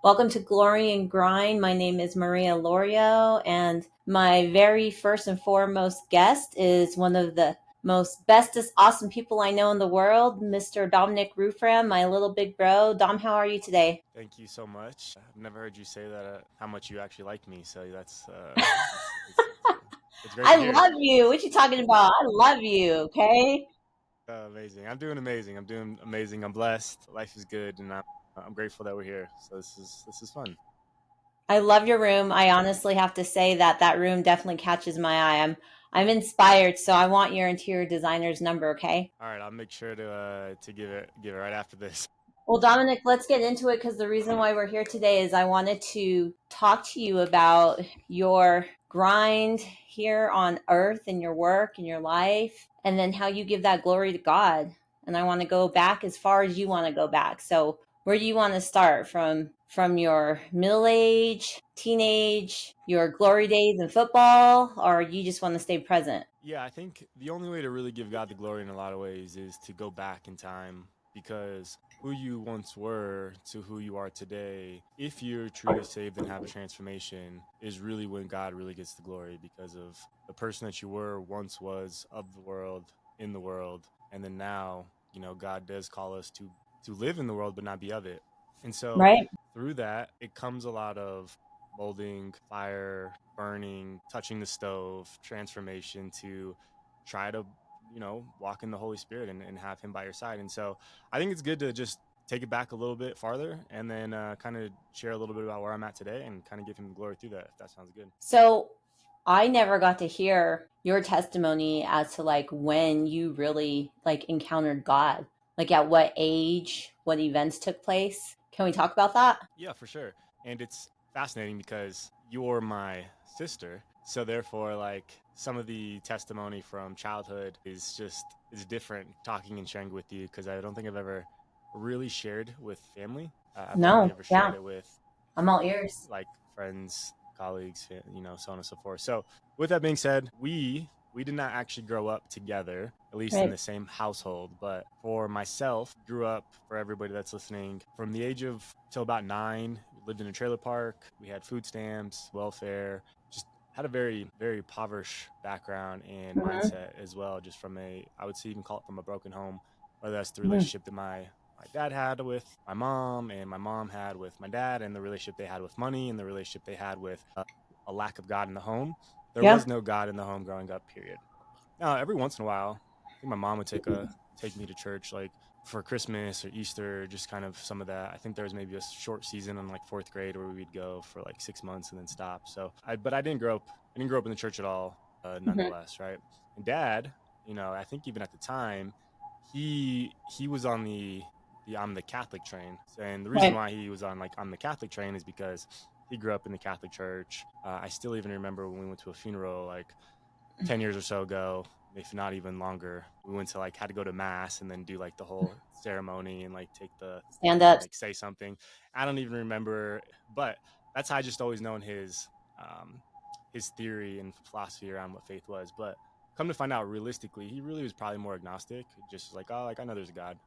Welcome to Glory and Grind. My name is Maria Lorio, and my very first and foremost guest is one of the most bestest, awesome people I know in the world, Mr. Dominic Rufram, my little big bro. Dom, how are you today? Thank you so much. I've never heard you say that how much you actually like me. So that's it's great I to hear. love you. What you talking about? I love you. Okay. Amazing. I'm doing amazing. I'm doing amazing. I'm blessed. Life is good, and I'm grateful that we're here. So this is fun. I love your room. I honestly have to say that that room definitely catches my eye. I'm inspired, so I want your interior designer's number. Okay. All right, I'll make sure to give it right after this. Well, Dominic, let's get into it because the reason why we're here today is I wanted to talk to you about your grind here on earth and your work and your life, and then how you give that glory to God. And I want to go back as far as you want to go back. So, where do you want to start from your middle age, teenage, your glory days in football, or you just want to stay present? Yeah, I think the only way to really give God the glory in a lot of ways is to go back in time because who you once were to who you are today, if you're truly saved and have a transformation, is really when God really gets the glory because of the person that you were once was of the world, in the world, and then now, God does call us to live in the world but not be of it. And so Right. through that, it comes a lot of molding, fire, burning, touching the stove, transformation to try to, walk in the Holy Spirit and have Him by your side. And so I think it's good to just take it back a little bit farther and then kind of share a little bit about where I'm at today and kind of give Him glory through that, if that sounds good. So I never got to hear your testimony as to like when you really like encountered God. Like at what age, what events took place. Can we talk about that? Yeah, for sure. And it's fascinating because you're my sister. So therefore, like some of the testimony from childhood is different talking and sharing with you because I don't think I've ever really shared with family. I've only No. ever shared Yeah. it with I'm all ears. like friends, colleagues, so on and so forth. So with that being said, we did not actually grow up together, at least in Right. the same household. But for myself, grew up for everybody that's listening from the age of till about 9. We lived in a trailer park. We had food stamps, welfare. Just had a very very impoverished background and Hmm. mindset as well. Just from I would say even call it from a broken home, whether that's the Hmm. relationship that my dad had with my mom and my mom had with my dad and the relationship they had with money and the relationship they had with a lack of God in the home. There Yeah. was no God in the home growing up, period. Now, every once in a while, I think my mom would take me to church like for Christmas or Easter, just kind of some of that. I think there was maybe a short season in like fourth grade where we'd go for like 6 months and then stop. But I didn't grow up. I didn't grow up in the church at all, Hmm. nonetheless, right? And dad, I think even at the time, he was on the I'm the Catholic train, and the reason Right. why he was on like I'm the Catholic train is because he grew up in the Catholic Church. I still even remember when we went to a funeral like 10 years or so ago, if not even longer. We went to like had to go to mass and then do like the whole ceremony and like take the Stand and up. like say something. I don't even remember, but that's how I just always known um, his theory and philosophy around what faith was. But come to find out, realistically, he really was probably more agnostic. Just like, oh, like I know there's a God,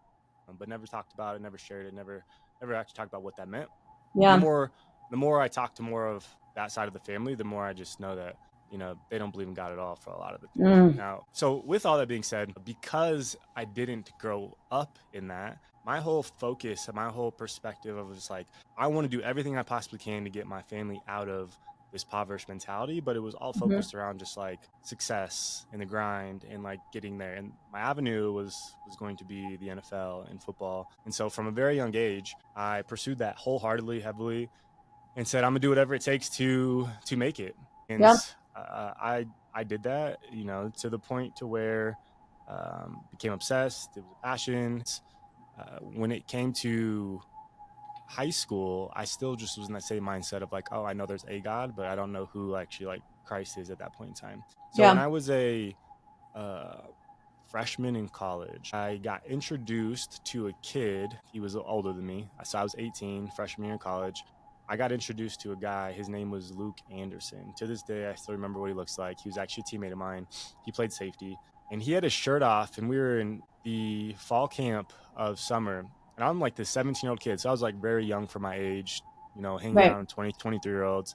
but never talked about it, never shared it, never actually talked about what that meant. And Yeah. the more I talk to more of that side of the family, the more I just know that they don't believe in God at all for a lot of the things. Mm. Now, so with all that being said, because I didn't grow up in that, my whole focus, my whole perspective of just like I want to do everything I possibly can to get my family out of this impoverished mentality, but it was all Hmm. focused around just like success and the grind and like getting there. And my avenue was going to be the NFL and football. And so from a very young age, I pursued that wholeheartedly, heavily, and said I'm gonna do whatever it takes to make it. And Yeah. I did that, to the point to where became obsessed. It was a passion. When it came to high school, I still just was in that same mindset of like, oh, I know there's a God, but I don't know who actually like Christ is at that point in time. So when Yeah. I was a uh, freshman in college, I got introduced to a kid. He was older than me. So I was 18, freshman year in college. I got introduced to a guy. His name was Luke Anderson. To this day, I still remember what he looks like. He was actually a teammate of mine. He played safety and he had his shirt off, and we were in the fall camp of summer. And I'm like this 17-year-old kid. So I was like very young for my age, hanging Right. around 20, 23-year-olds.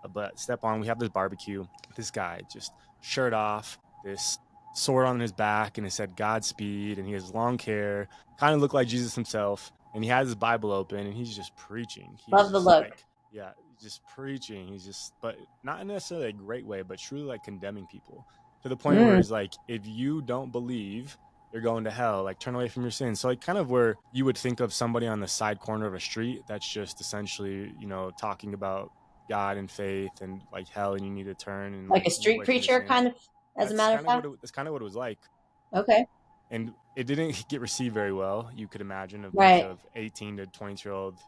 But step on, we have this barbecue. This guy just shirt off, this sword on his back, and it said Godspeed, and he has long hair, kind of looked like Jesus himself, and he has his Bible open, and he's just preaching. He's Love the just look. like, yeah, just preaching. He's just, but not necessarily a great way, but truly like condemning people to the point where Mm. he's like, if you don't believe, you're going to hell. Like, turn away from your sins. So, like, kind of where you would think of somebody on the side corner of a street that's just essentially, talking about God and faith and like hell, and you need to turn and Like like a move street away from your preacher, sins. kind of, as a matter of fact. That's kind of what it was like. Okay. And it didn't get received very well. You could imagine a bunch Right. of 18 to 20-year-old,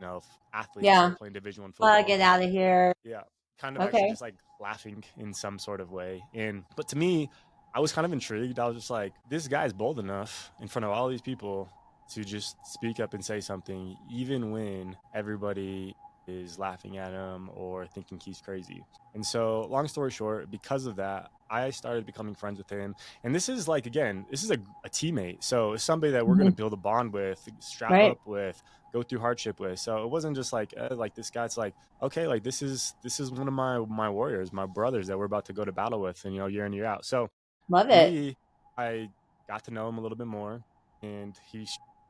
athletes that Yeah. are playing Division One football. Get out of here. Yeah, kind of actually Okay. just like laughing in some sort of way. And but to me, I was kind of intrigued. I was just like, this guy's bold enough in front of all these people to just speak up and say something, even when everybody is laughing at him or thinking he's crazy. And so, long story short, because of that, I started becoming friends with him. And this is like, again, this is a teammate. So it's somebody that we're going to Hmm. build a bond with, strap Right. up with, go through hardship with. So it wasn't just like this guy's like, okay, like this is one of my warriors, my brothers that we're about to go to battle with, and year in, year out. So Love for it. me, I got to know him a little bit more, and he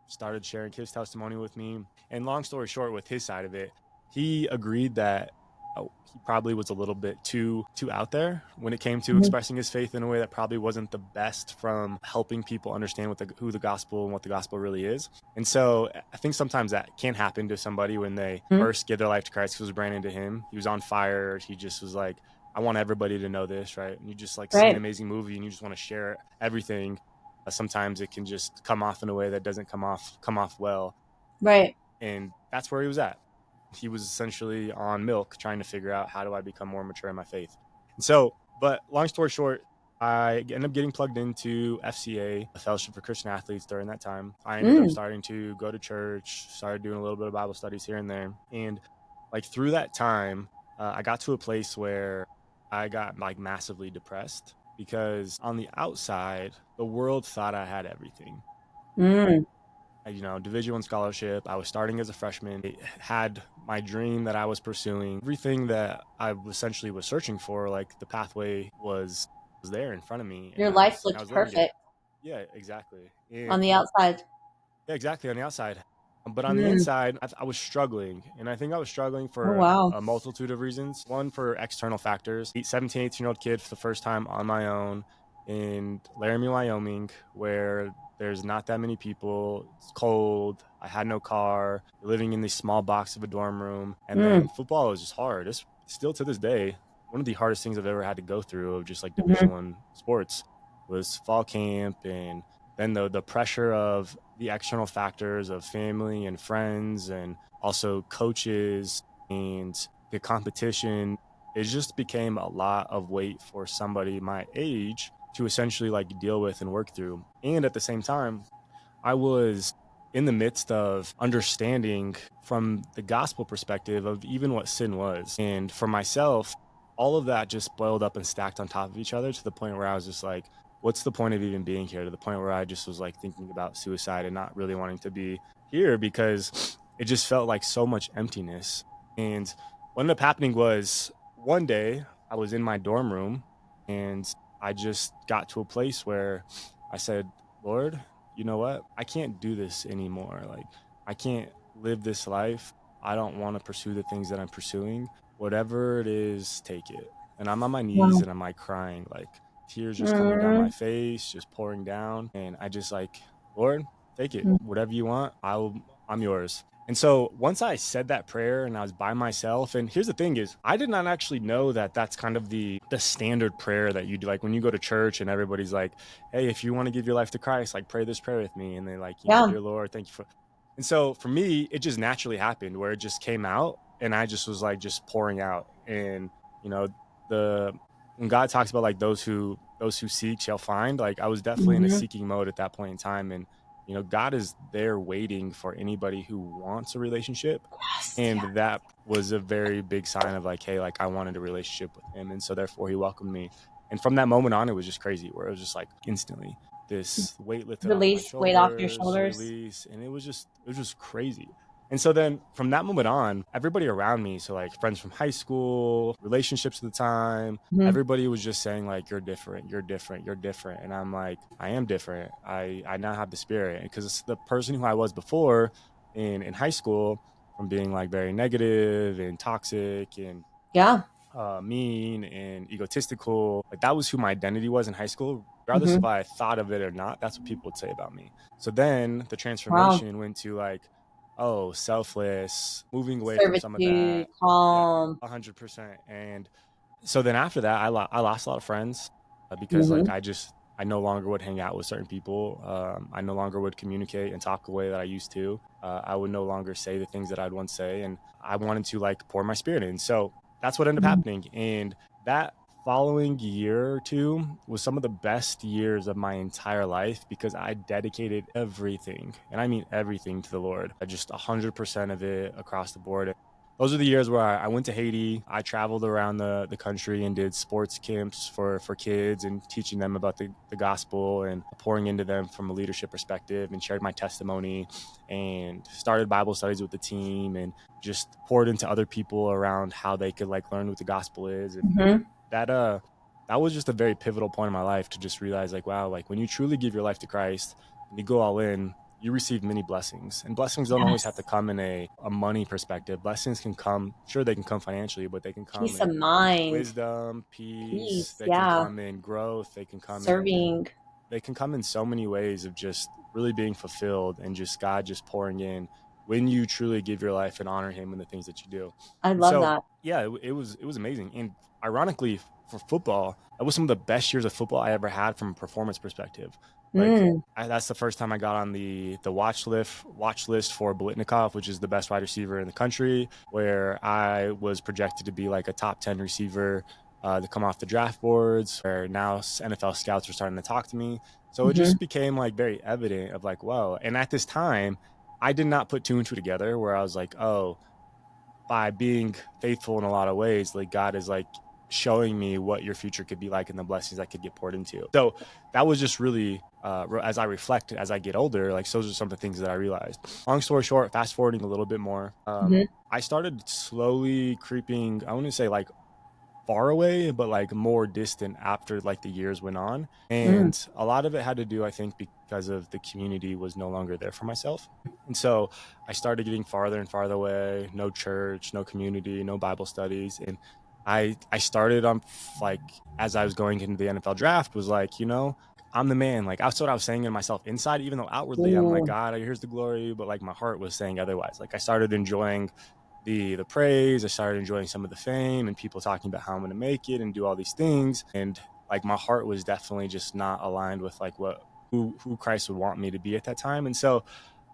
started sharing his testimony with me. And long story short, with his side of it, he agreed that he probably was a little bit too out there when it came to Mhm. expressing his faith in a way that probably wasn't the best from helping people understand who the gospel and what the gospel really is. And so I think sometimes that can happen to somebody when they Mhm. first give their life to Christ, because it was brand new to him. He was on fire. He just was like, I want everybody to know this, right? And you just like see an Right. amazing movie and you just want to share everything. Sometimes it can just come off in a way that doesn't come off well. Right. And that's where he was at. He was essentially on milk, trying to figure out, how do I become more mature in my faith. And so, but long story short, I ended up getting plugged into FCA, a Fellowship for Christian Athletes, during that time. I ended up Mm. starting to go to church, started doing a little bit of Bible studies here and there. And like through that time, I got to a place where I got like massively depressed, because on the outside, the world thought I had everything. Mm. Division One scholarship. I was starting as a freshman. It had my dream that I was pursuing. Everything that I essentially was searching for, like the pathway was there in front of me, and Your I life was looked living it. perfect Yeah, exactly. on And the outside. yeah, exactly, on the outside. But on the Mm. inside, I was struggling. And I think I was struggling Oh, for wow. a multitude of reasons. One, for external factors. 17, 18-year-old kid for the first time on my own in Laramie, Wyoming, where there's not that many people. It's cold. I had no car, living in this small box of a dorm room. And Mm. then football was just hard. It's still to this day one of the hardest things I've ever had to go through of just like Division Mhm. One sports was fall camp, and then the pressure of the external factors of family and friends, and also coaches, and the competition. It just became a lot of weight for somebody my age to essentially like deal with and work through. And at the same time, I was in the midst of understanding from the gospel perspective of even what sin was. And for myself, all of that just boiled up and stacked on top of each other, to the point where I was just like, what's the point of even being here? To the point where I just was like thinking about suicide and not really wanting to be here, because it just felt like so much emptiness. And what ended up happening was, one day I was in my dorm room, and I just got to a place where I said, Lord, you know what? I can't do this anymore. Like, I can't live this life. I don't want to pursue the things that I'm pursuing. Whatever it is, take it. And I'm on my knees Wow. and I'm like crying, like tears just coming down my Mm. face, just pouring down. And I just like, Lord, take it. Mm. Whatever you want, I'm yours. And so once I said that prayer and I was by myself, and here's the thing is, I did not actually know that that's kind of the standard prayer that you do. Like when you go to church and everybody's like, hey, if you want to give your life to Christ, like pray this prayer with me. And they like, Yeah. dear Lord, thank you for. And so for me, it just naturally happened where it just came out, and I just was like just pouring out. And, you know, the when God talks about like those who seek shall find, like I was definitely in a Hmm. seeking mode at that point in time. And, God is there waiting for anybody who wants a relationship. Yes. And Yeah. that was a very big sign of like, hey, like I wanted a relationship with him. And so therefore he welcomed me. And from that moment on, it was just crazy, where it was just like instantly this weight lifted off my Release weight off your shoulders, shoulders. release. And it was just crazy. And so then from that moment on, everybody around me, so like friends from high school, relationships at the time, Hmm. everybody was just saying like, you're different, you're different, you're different. And I'm like, I am different. I now have the spirit, because it's the person who I was before in high school, from being like very negative and toxic and Yeah. mean and egotistical. Like that was who my identity was in high school. Regardless if Hmm. I thought of it or not, that's what people would say about me. So then the Wow. transformation went to like, oh, selfless, moving away from some of Servitude, that. Yeah, calm. 100%. And so then after that, I lost a lot of friends, because like Hmm. I no longer would hang out with certain people. I no longer would communicate and talk the way that I used to. I would no longer say the things that I'd once say, and I wanted to like pour my spirit in. So that's what ended up happening. And that following year or two was some of the best years of my entire life, because I dedicated everything, and I mean everything, to the Lord. I just 100% of it across the board. Those are the years where I went to Haiti. I traveled around the country and did sports camps for kids, and teaching them about the gospel and pouring into them from a leadership perspective, and shared my testimony, and started Bible studies with the team, and just poured into other people around how they could like learn what the gospel is. And Hmm. that that was just a very pivotal point in my life, to just realize like, wow, like when you truly give your life to Christ and you go all in, you receive many blessings. And blessings don't always have to Yes. come in a money perspective. Blessings can come, sure, they can come financially, but they can come Peace in of mind, wisdom, peace, peace. they can Yeah. come in growth, Serving. they can come in so many ways of just really being fulfilled, and just God just pouring in when you truly give your life and honor him in the things that you do. I And love so, that. yeah, it was amazing. And ironically, for football, that was some of the best years of football I ever had from a performance perspective. Like Mm. that's the first time I got on the watch list for Bolitnikov, which is the best wide receiver in the country, where I was projected to be like a top 10 receiver to come off the draft boards, where now NFL scouts are starting to talk to me. So it Hmm. just became like very evident of like, whoa. And at this time, I did not put two and two together, where I was like, oh, by being faithful in a lot of ways, like God is like showing me what your future could be like and the blessings I could get poured into. So that was just really, as I reflect, as I get older, like those are some of the things that I realized. Long story short, fast forwarding a little bit more, Hmm. I started slowly creeping, I wouldn't say like far away, but like more distant after like the years went on. Mm. And a lot of it had to do, I think, because of the community was no longer there for myself. And so I started getting farther and farther away, no church, no community, no Bible studies. And I started on like, as I was going into the NFL draft, was like, I'm the man. Like that's what I was saying to myself inside, even though outwardly I'm like, Ooh. God, here's the glory, but like my heart was saying otherwise. Like I started enjoying the praise. I started enjoying some of the fame and people talking about how I'm going to make it and do all these things. And like my heart was definitely just not aligned with like what who Christ would want me to be at that time. And so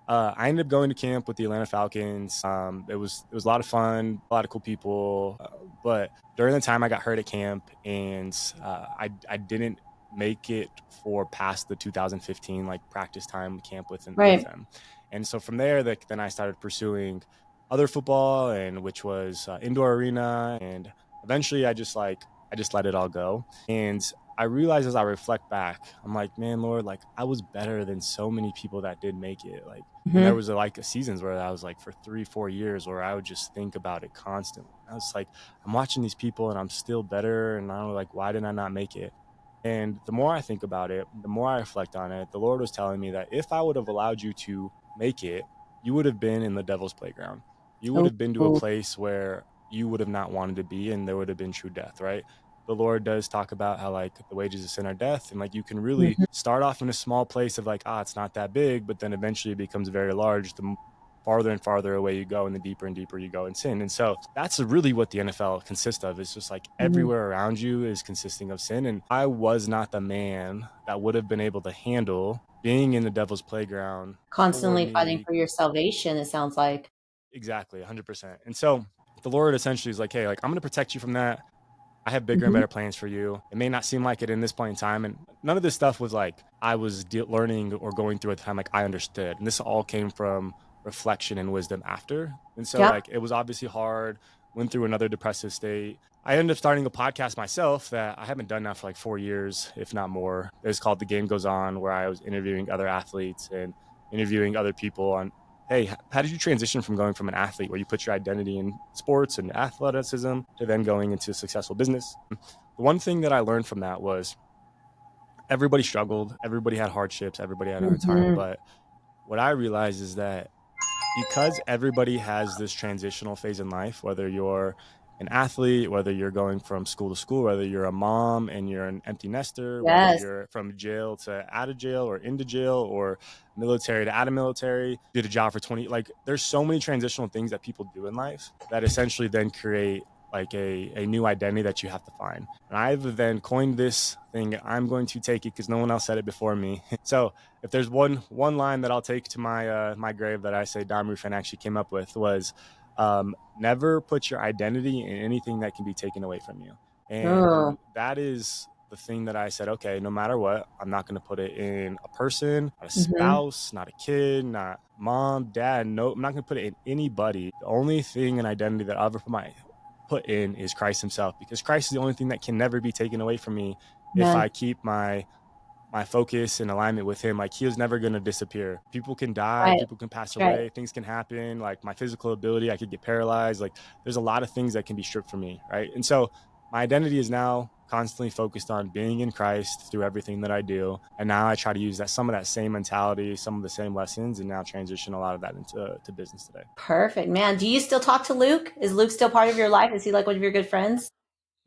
I ended up going to camp with the Atlanta Falcons. It was a lot of fun, a lot of cool people. But during the time I got hurt at camp, and I didn't make it for past the 2015 like practice time camp with Right. them. And so from there, then I started pursuing other football, and which was indoor arena, and eventually I just let it all go. And I realize as I reflect back, I'm like, man, Lord, like I was better than so many people that did make it. Like, and there Hmm. was like seasons where I was like for 3, 4 years where I would just think about it constantly. I was like, I'm watching these people and I'm still better. And I'm like, why did I not make it? And the more I think about it, the more I reflect on it, the Lord was telling me that if I would have allowed you to make it, you would have been in the devil's playground. You would Oh. have been to a place where you would have not wanted to be, and there would have been true death, right? The Lord does talk about how like the wages of sin are death, and like you can really Hmm. start off in a small place of like, it's not that big, but then eventually it becomes very large. The farther and farther away you go, and the deeper and deeper you go in sin. And so that's really what the NFL consists of. It's just like Hmm. everywhere around you is consisting of sin. And I was not the man that would have been able to handle being in the devil's playground for Constantly fighting me. for your salvation, it sounds like. Exactly, 100%. And so the Lord essentially is like, hey, like I'm going to protect you from that. I have bigger and Hmm. better plans for you. It may not seem like it in this point in time. And none of this stuff was like I was learning or going through at the time. Like I understood. And this all came from reflection and wisdom after. And so, Yep. like, it was obviously hard, went through another depressive state. I ended up starting a podcast myself that I haven't done now for like 4 years, if not more. It's called The Game Goes On, where I was interviewing other athletes and interviewing other people on, hey, how did you transition from going from an athlete where you put your identity in sports and athleticism to then going into successful business? The one thing that I learned from that was everybody struggled, everybody had hardships, everybody had a hard time. Hmm. But what I realized is that because everybody has this transitional phase in life, whether you're an athlete, whether you're going from school to school, whether you're a mom and you're an empty nester, whether Yes. you're from jail to out of jail or into jail or military to out of military, did a job for 20, like there's so many transitional things that people do in life that essentially then create like a new identity that you have to find. And I've then coined this thing. I'm going to take it because no one else said it before me. So if there's one line that I'll take to my grave that I say Don Rufin actually came up with was, never put your identity in anything that can be taken away from you. Oh. And that is the thing that I said, okay, no matter what, I'm not going to put it in a person, not a Hmm. spouse, not a kid, not mom, dad. No, I'm not going to put it in anybody. The only thing and identity that I'll ever put in is Christ himself, because Christ is the only thing that can never be taken away from me if Man. I keep my focus and alignment with him. Like he was never going to disappear. People can die, Right. people can pass That's right. away, things can happen. Like my physical ability, I could get paralyzed. Like there's a lot of things that can be stripped from me, right? And so my identity is now constantly focused on being in Christ through everything that I do. And now I try to use that some of that same mentality, some of the same lessons, and now transition a lot of that into to business today. Perfect, man. Do you still talk to Luke? Is Luke still part of your life? Is he like one of your good friends?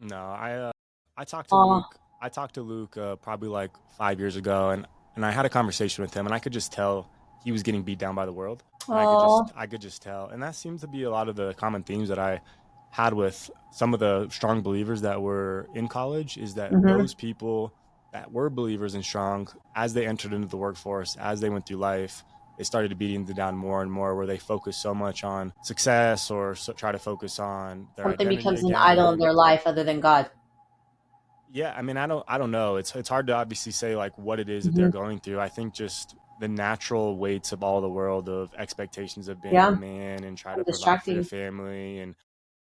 No, I talked to Oh. Luke. I talked to Luke probably like 5 years ago, and I had a conversation with him, and I could just tell he was getting beat down by the world, and Oh. I could just tell, and that seems to be a lot of the common themes that I had with some of the strong believers that were in college. Is that Hmm. those people that were believers and strong, as they entered into the workforce, as they went through life, they started beating them down more and more, where they focus so much on success or try to focus on their Something identity becomes an idol in again. their life other than God. Yeah, I mean, I don't know. It's hard to obviously say like what it is that they're Hmm. going through. I think just the natural weights of all the world of expectations of being a Yeah. man and try to And provide for your distracting. family and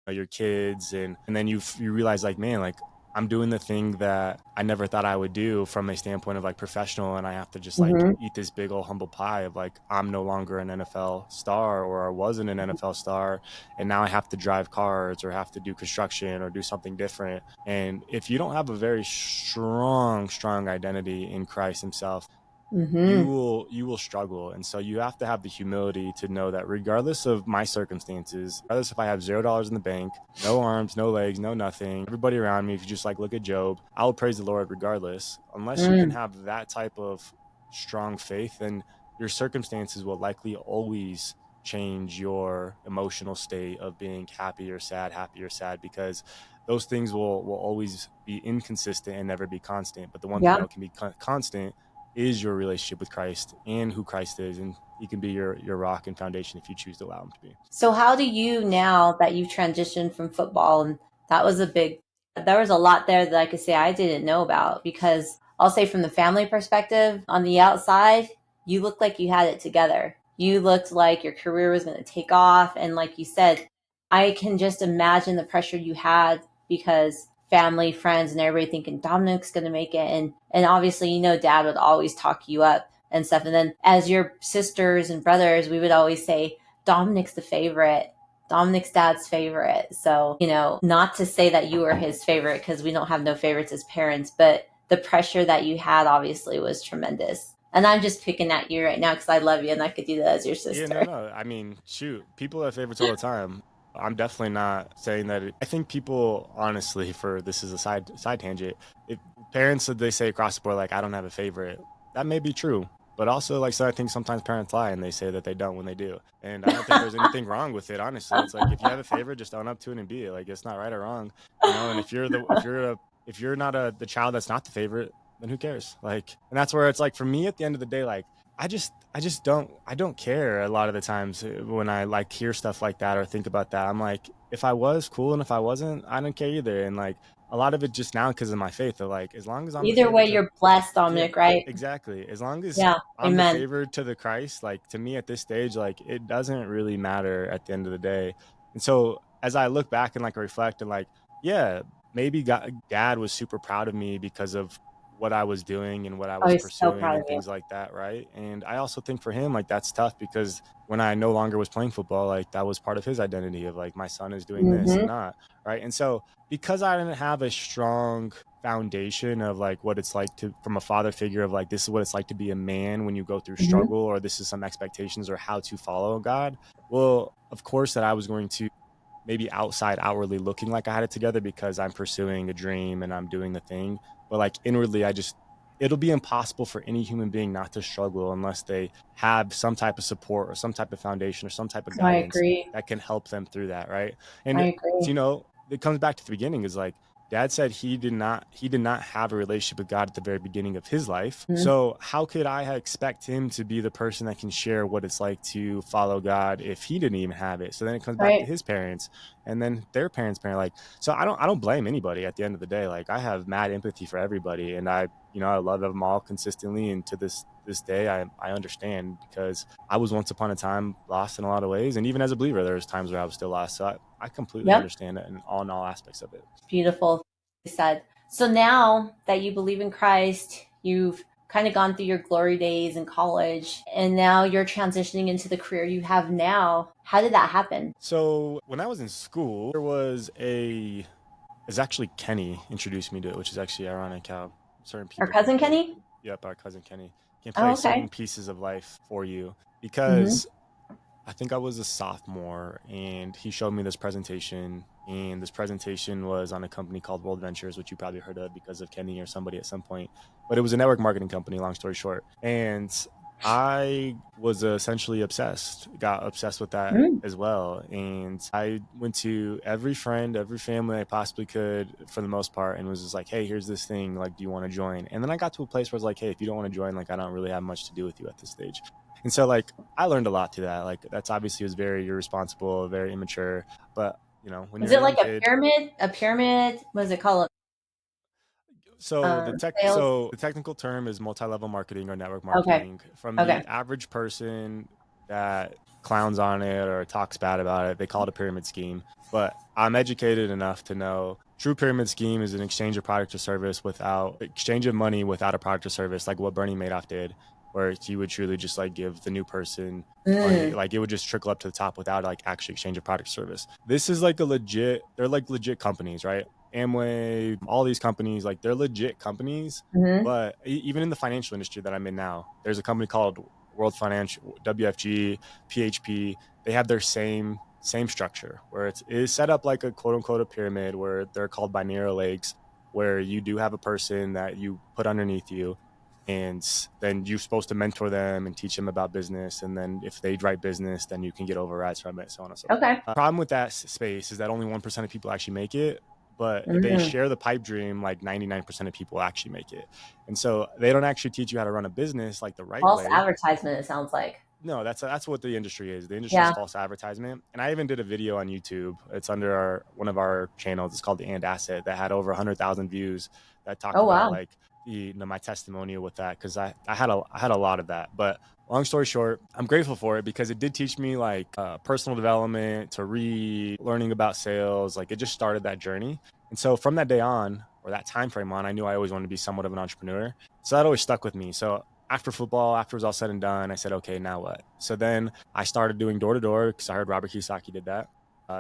your kids, and then you realize like, man, like I'm doing the thing that I never thought I would do from a standpoint of like professional, and I have to just like Hmm. eat this big old humble pie of like I'm no longer an NFL star, or I wasn't an NFL star, and now I have to drive cars or have to do construction or do something different. And if you don't have a very strong identity in Christ himself, Hmm. you will struggle. And so you have to have the humility to know that regardless of my circumstances, regardless if I have $0 in the bank, no arms, no legs, no nothing, everybody around me, if you just like look at Job, I will praise the Lord regardless. Unless you can Mm. have that type of strong faith, then your circumstances will likely always change your emotional state of being happy or sad, because those things will always be inconsistent and never be constant. But the one thing Yeah. that can be constant is your relationship with Christ and who Christ is, and he can be your rock and foundation if you choose to allow him to be. So how do you, now that you've transitioned from football, and that was a big, there was a lot there that I could say I didn't know about, because I'll say from the family perspective, on the outside, you looked like you had it together. You looked like your career was going to take off. And like you said, I can just imagine the pressure you had, because family, friends, and everybody thinking Dominic's going to make it. And obviously, dad would always talk you up and stuff. And then as your sisters and brothers, we would always say, Dominic's the favorite. Dominic's dad's favorite. So, not to say that you were his favorite, because we don't have no favorites as parents, but the pressure that you had obviously was tremendous. And I'm just picking at you right now because I love you and I could do that as your Yeah, sister. no. I mean, shoot, people have favorites all the time. I'm definitely not saying that. I think people, honestly, for this is a side tangent. If parents they say across the board like I don't have a favorite, that may be true. But also, like, so I think sometimes parents lie and they say that they don't when they do. And I don't think there's anything wrong with it. Honestly, it's like if you have a favorite, just own up to it and be it. Like it's not right or wrong, you know. And if you're not the child that's not the favorite, then who cares? Like, and that's where it's like for me at the end of the day, like I just don't care a lot of the times when I like hear stuff like that or think about that. I'm like, if I was cool and if I wasn't, I don't care either. And like a lot of it just now because of my faith, of like as long as I'm the Either way, favorite to you're blessed, yeah, Dominic, right? exactly. As long as Yeah. I'm the Amen. favored to the Christ, like to me at this stage, like it doesn't really matter at the end of the day. And so as I look back and like reflect and like, yeah, maybe God, dad was super proud of me because of what I was doing and what I Oh, was he's so pursuing proud of and you. things like that, right? And I also think for him, like that's tough because when I no longer was playing football, like that was part of his identity of like my son is doing this and Mm-hmm. not, right? And so because I didn't have a strong foundation of like what it's like to from a father figure of like this is what it's like to be a man when you go through Mm-hmm. struggle or this is some expectations or how to follow God. Well, of course that I was going to maybe outside outwardly looking like I had it together because I'm pursuing a dream and I'm doing the thing. But like inwardly, I just, it'll be impossible for any human being not to struggle unless they have some type of support or some type of foundation or some type of I guidance agree. that can help them through that. Right. I And, so, agree. it comes back to the beginning is like, Dad said he did not have a relationship with God at the very beginning of his life. Mm-hmm. So how could I expect him to be the person that can share what it's like to follow God if he didn't even have it? So then it comes back to Right. his parents and then their parents like, so I don't blame anybody at the end of the day. Like I have mad empathy for everybody and I love them all consistently. And to this day, I understand because I was once upon a time lost in a lot of ways. And even as a believer, there's times where I was still lost. So I completely Yep. understand it in all aspects of it. Beautiful. You said. So now that you believe in Christ, you've kind of gone through your glory days in college, and now you're transitioning into the career you have now. How did that happen? So when I was in school, it's actually Kenny introduced me to it, which is actually ironic how certain Our people can cousin play. Kenny? Yep, our cousin Kenny can Oh, play okay. certain pieces of life for you Mm-hmm. because I think I was a sophomore and he showed me this presentation. And this presentation was on a company called World Ventures, which you probably heard of because of Kenny or somebody at some point. But it was a network marketing company, long story short. And I was essentially got obsessed with that Mm. as well. And I went to every friend, every family I possibly could for the most part and was just like, hey, here's this thing. Like, do you want to join? And then I got to a place where I was like, hey, if you don't want to join, like, I don't really have much to do with you at this stage. And so, like, I learned a lot through that. Like, that's obviously was very irresponsible, very immature. But, when Was you're a it young like a kid, pyramid? A pyramid? What does it called? Sales? so the technical term is multi-level marketing or network Okay. marketing. From Okay. the average person that clowns on it or talks bad about it, they call it a pyramid scheme. But I'm educated enough to know true pyramid scheme is an exchange of product or service without exchange of money without a product or service, like what Bernie Madoff did, where he would truly just like give the new person money, Mm. like it would just trickle up to the top without like actually exchange of product or service. This is like they're like legit companies, right? Amway, all these companies, like they're legit companies. Mm-hmm. But even in the financial industry that I'm in now, there's a company called World Financial, WFG, PHP. They have their same structure where it is set up like a quote unquote a pyramid where they're called binary legs, where you do have a person that you put underneath you and then you're supposed to mentor them and teach them about business, and then if they write business then you can get overrides from it, so on and so forth. Okay. Problem with that space is that only 1% of people actually make it, but they Mm. share the pipe dream like 99% of people actually make it. And so they don't actually teach you how to run a business like the right False way. advertisement, it sounds like. No, that's what the industry is. The industry is Yeah. false advertisement. And I even did a video on YouTube. It's under one of our channels. It's called the And Asset that had over 100,000 views that talked Oh, about wow. like my testimonial with that because I had a lot of that. But long story short, I'm grateful for it because it did teach me like personal development, to read, learning about sales. Like it just started that journey. And so from that day on, or that time frame on, I knew I always wanted to be somewhat of an entrepreneur. So that always stuck with me. So after football, after it was all said and done, I said, okay, now what? So then I started doing door to door because I heard Robert Kiyosaki did that.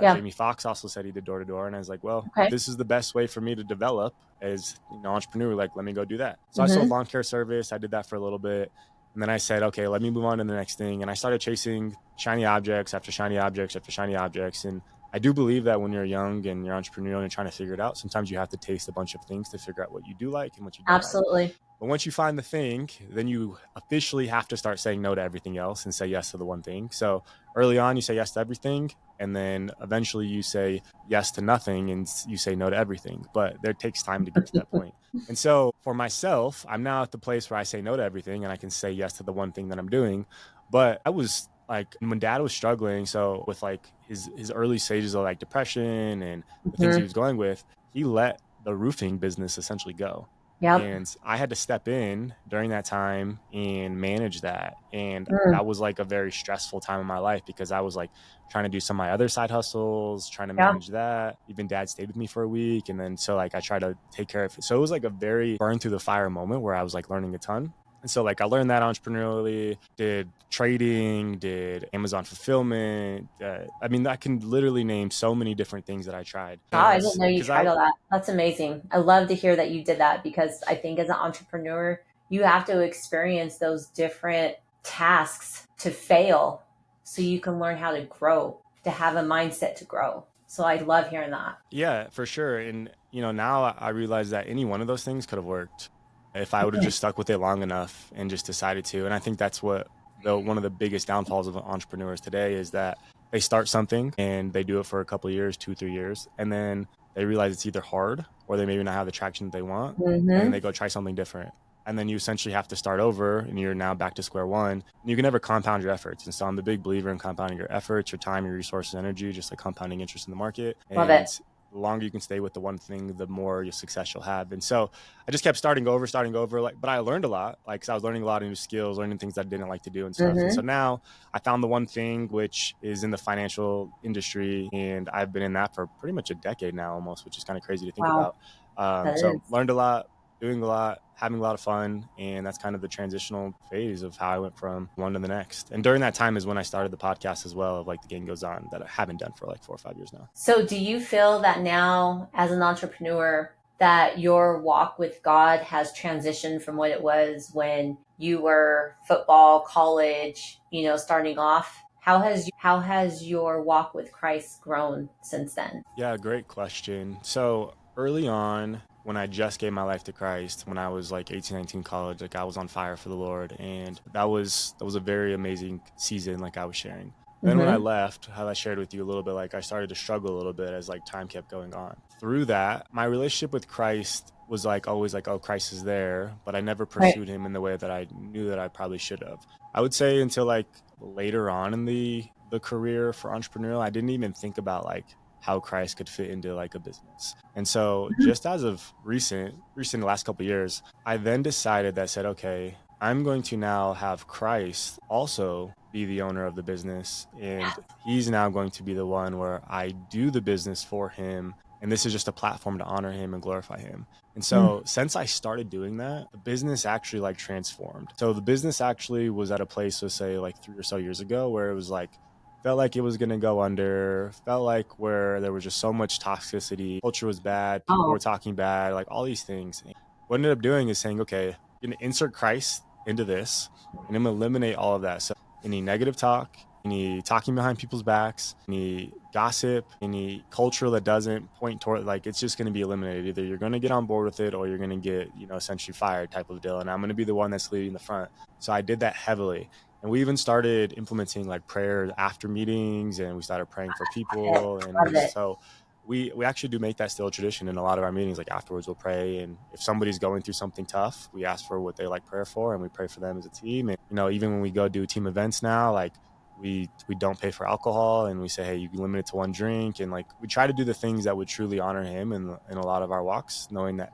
Yeah. Jamie Foxx also said he did door to door, and I was like, well, if Okay. this is the best way for me to develop as entrepreneur, like let me go do that. So I sold Mm-hmm. lawn care service. I did that for a little bit, and then I said, okay, let me move on to the next thing. And I started chasing shiny objects after shiny objects after shiny objects. And I do believe that when you're young and you're entrepreneurial and you're trying to figure it out, sometimes you have to taste a bunch of things to figure out what you do like and what you don't like. Absolutely. But once you find the thing, then you officially have to start saying no to everything else and say yes to the one thing. So early on, you say yes to everything. And then eventually you say yes to nothing and you say no to everything. But there takes time to get to that point. And so for myself, I'm now at the place where I say no to everything and I can say yes to the one thing that I'm doing. But I was like, when dad was struggling, so with like his early stages of like depression and the things he Mm-hmm. was going with, he let the roofing business essentially go. Yep. And I had to step in during that time and manage that. And Mm. that was like a very stressful time in my life because I was like trying to do some of my other side hustles, trying to Yep. manage that. Even dad stayed with me for a week. And then so like I tried to take care of it. So it was like a very burn through the fire moment where I was like learning a ton. And so like I learned that entrepreneurially, did trading, did Amazon fulfillment. I mean, I can literally name so many different things that I tried. Wow, I And didn't know you because I, tried all that. That's amazing. I love to hear that you did that because I think as an entrepreneur, you have to experience those different tasks to fail so you can learn how to grow, to have a mindset to grow. So I love hearing that. yeah, for sure. And, now I realize that any one of those things could have worked if I would have Mm. just stuck with it long enough and just decided to. And I think that's what one of the biggest downfalls of entrepreneurs today is that they start something and they do it for a couple of years, 2, 3 years, and then they realize it's either hard or they maybe not have the traction that they want. And then Mm-hmm. they go try something different. And then you essentially have to start over and you're now back to square one. And you can never compound your efforts. And so I'm a big believer in compounding your efforts, your time, your resources, energy, just like compounding interest in the market. Love it. And the longer you can stay with the one thing, the more your success you'll have. And so I just kept starting over, like, but I learned a lot, like, cause I was learning a lot of new skills, learning things I didn't like to do and stuff. And so Mm-hmm. now I found the one thing which is in the financial industry, and I've been in that for pretty much a decade now, almost, which is kind of crazy to think Wow, about. that So is. learned a lot, doing a lot, having a lot of fun, and that's kind of the transitional phase of how I went from one to the next. And during that time is when I started the podcast as well, of like The Game Goes On, that I haven't done for like 4 or 5 years now. So do you feel that now as an entrepreneur that your walk with God has transitioned from what it was when you were football, college, starting off? How has your walk with Christ grown since then? Yeah, great question. So early on, when I just gave my life to Christ, when I was like 18, 19, college, like I was on fire for the Lord, and that was a very amazing season, like I was sharing. Then when I Mm-hmm. left, how I shared with you a little bit, like I started to struggle a little bit as like time kept going on. Through that, my relationship with Christ was like always like, oh, Christ is there, but I never Right. pursued him in the way that I knew that I probably should have. I would say until like later on in the career for entrepreneurial, I didn't even think about like how Christ could fit into like a business. And so just as of recent the last couple of years, I then decided that said, okay, I'm going to now have Christ also be the owner of the business. And he's now going to be the one where I do the business for him. And this is just a platform to honor him and glorify him. And Mm. so since I started doing that, the business actually like transformed. So the business actually was at a place, let's say like 3 or so years ago, where it was like felt like it was going to go under, felt like where there was just so much toxicity, culture was bad, people Oh, were talking bad, like all these things. What I ended up doing is saying, okay, I'm going to insert Christ into this and I'm going to eliminate all of that. So any negative talk, any talking behind people's backs, any gossip, any culture that doesn't point toward, like, it's just going to be eliminated. Either you're going to get on board with it or you're going to get, essentially fired type of deal. And I'm going to be the one that's leading the front. So I did that heavily. And we even started implementing like prayer after meetings, and we started praying for love it. people. And Love it. so we actually do make that still a tradition in a lot of our meetings. Like afterwards, we'll pray, and if somebody's going through something tough, we ask for what they like prayer for, and we pray for them as a team. And even when we go do team events now, like we don't pay for alcohol, and we say, hey, you can limit it to one drink, and like we try to do the things that would truly honor him in a lot of our walks, knowing that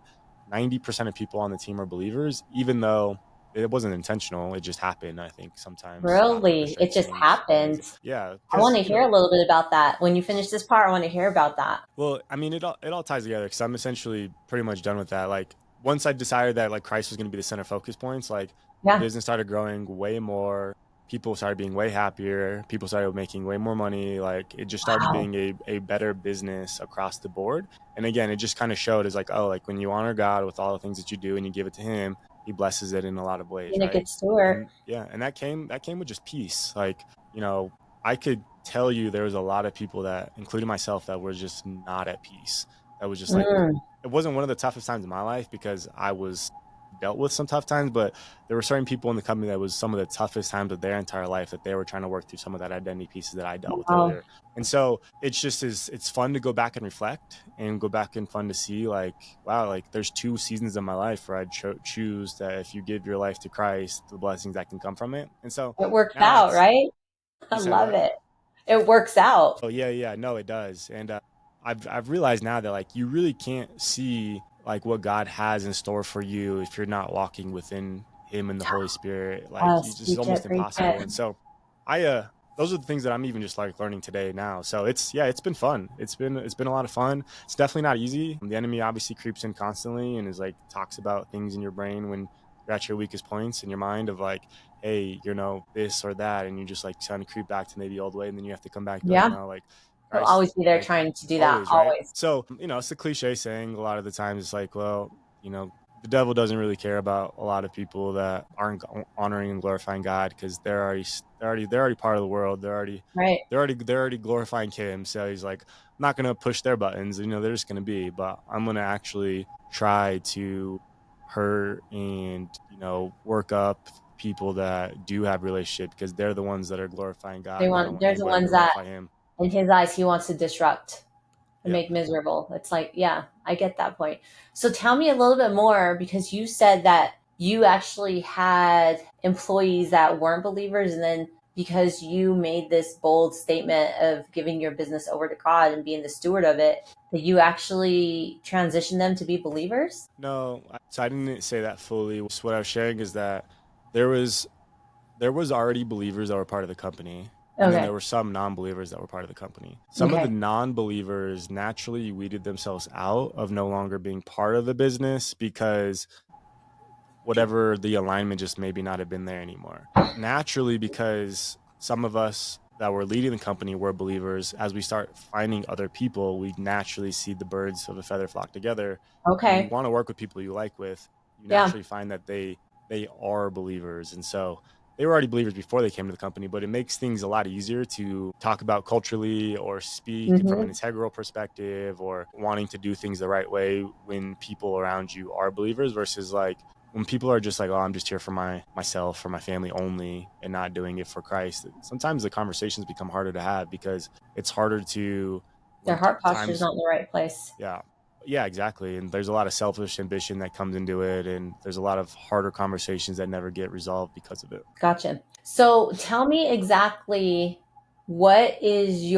90% of people on the team are believers, even though it wasn't intentional. It just happened. I think sometimes out of Really, it just frustrations and things. happened. Yeah, I want because to hear a little bit about that. When you finish this part, I want to hear about that. well, I mean, it all ties together because I'm essentially pretty much done with that. Like once I decided that like Christ was going to be the center focus points, like the Yeah. business started growing way more. People started being way happier. People started making way more money. Like it just started Wow. being a better business across the board. And again, it just kind of showed as like, oh, like when you honor God with all the things that you do and you give it to Him, He blesses it in a lot of ways, Being a right? good steward. And yeah, and that came with just peace. Like you know, I could tell you there was a lot of people that, including myself, that were just not at peace. That was just like, Mm. it wasn't one of the toughest times in my life because I was dealt with some tough times, but there were certain people in the company that was some of the toughest times of their entire life that they were trying to work through some of that identity pieces that I dealt with Wow. earlier. And so it's fun to go back and reflect and go back and fun to see like, wow, like there's 2 seasons of my life where I'd choose that if you give your life to Christ, the blessings that can come from it. And so It works now out, it's, right? I you said love what? it. It works out. Oh yeah, yeah, no, it does. And I've realized now that like you really can't see like what God has in store for you if you're not walking within Him and the Holy Spirit. Like you just, it's Speak it, almost preach impossible. it. And so I those are the things that I'm even just like learning today now. So it's, yeah, it's been fun. It's been a lot of fun. It's definitely not easy. The enemy obviously creeps in constantly and is like talks about things in your brain when you're at your weakest points in your mind of like, hey, this or that, and you just like trying to creep back to maybe the old way, and then you have to come back and be like, Yeah. no, like He'll Christ, always be there like trying to do that. always, right? Always. So, it's a cliche saying a lot of the times. It's like, well, the devil doesn't really care about a lot of people that aren't honoring and glorifying God because they're already part of the world. They're already Right. they're already glorifying Him. So he's like, I'm not gonna push their buttons. They're just gonna be, but I'm gonna actually try to hurt and work up people that do have relationship because they're the ones that are glorifying God, and I don't want There's the anybody to ones that glorify Him. in his eyes he wants to disrupt and Yep. make miserable. It's like, yeah, I get that point. So tell me a little bit more, because you said that you actually had employees that weren't believers, and then because you made this bold statement of giving your business over to God and being the steward of it, that you actually transitioned them to be believers. No, so I didn't say that fully. So what I was sharing is that there was there was already believers that were part of the company, and then Okay. there were some non-believers that were part of the company. Some of the Okay. non-believers naturally weeded themselves out of no longer being part of the business because whatever the alignment just maybe not have been there anymore. Naturally, because some of us that were leading the company were believers, as we start finding other people, we naturally see the birds of a feather flock together. When you Okay. want to work with people you like with, you Yeah. naturally find that they are believers. And so they were already believers before they came to the company, but it makes things a lot easier to talk about culturally or speak from an Mm-hmm. integral perspective or wanting to do things the right way when people around you are believers versus like when people are just like, oh, I'm just here for myself, for my family only, and not doing it for Christ. Sometimes the conversations become harder to have because it's harder to Their when heart posture is times, not in the right place. yeah, yeah, exactly. And there's a lot of selfish ambition that comes into it, and there's a lot of harder conversations that never get resolved because of it. Gotcha. So tell me exactly, what is